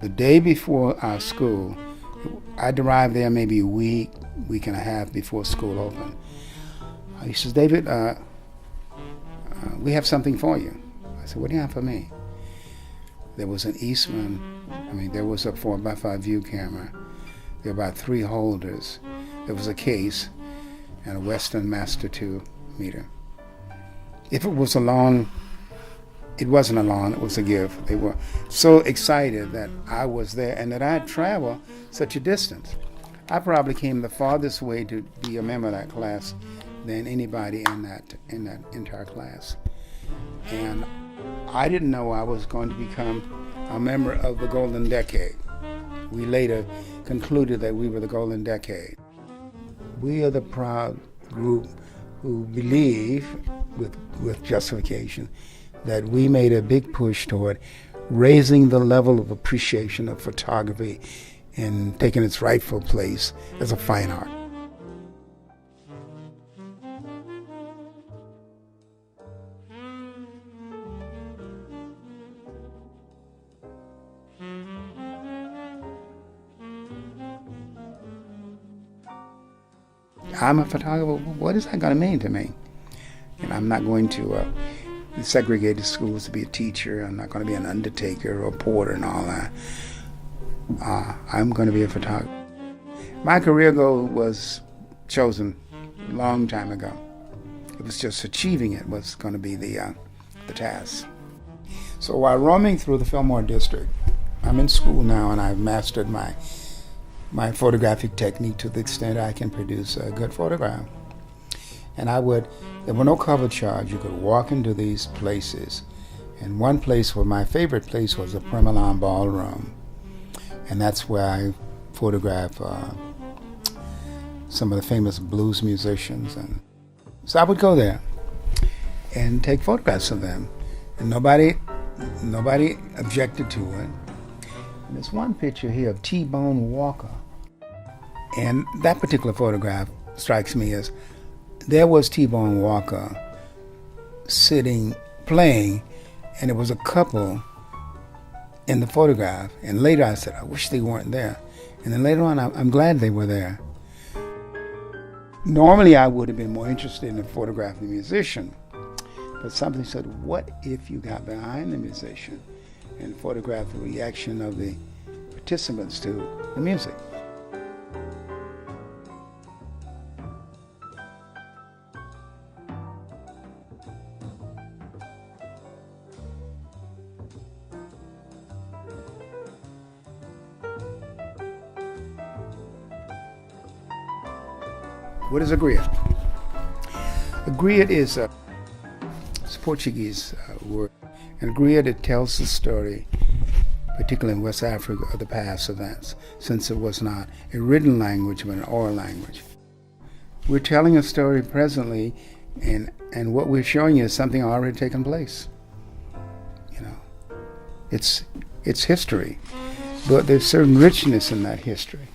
the day before our school, I arrived there maybe a week and a half before school opened. He says, David, we have something for you. I said, what do you have for me? There was an Eastman, there was a 4x5 view camera. There were about 3 holders. There was a case and a Western Master 2 meter. If it was a loan, it wasn't a loan, it was a gift. They were so excited that I was there and that I had traveled such a distance. I probably came the farthest way to be a member of that class than anybody in that entire class. And I didn't know I was going to become a member of the Golden Decade. We later concluded that we were the Golden Decade. We are the proud group who believe, with justification, that we made a big push toward raising the level of appreciation of photography and taking its rightful place as a fine art. I'm a photographer. What is that going to mean to me? And I'm not going to segregated schools to be a teacher. I'm not going to be an undertaker or a porter and all that. I'm going to be a photographer. My career goal was chosen a long time ago. It was just achieving it was going to be the task. So while roaming through the Fillmore district, I'm in school now and I've mastered my photographic technique to the extent I can produce a good photograph. And there were no cover charge. You could walk into these places. And one place my favorite place was the Primalon Ballroom. And that's where I photographed some of the famous blues musicians. And so I would go there and take photographs of them. And nobody objected to it. And there's one picture here of T-Bone Walker. And that particular photograph strikes me as there was T-Bone Walker sitting, playing, and there was a couple in the photograph. And later I said, I wish they weren't there. And then later on, I'm glad they were there. Normally, I would have been more interested in photographing the musician. But something said, what if you got behind the musician and photographed the reaction of the participants to the music? What is a griot? A griot is a Portuguese word. And a griot, it tells the story, particularly in West Africa, of the past events, since it was not a written language, but an oral language. We're telling a story presently, and what we're showing you is something already taken place. It's history, but there's certain richness in that history.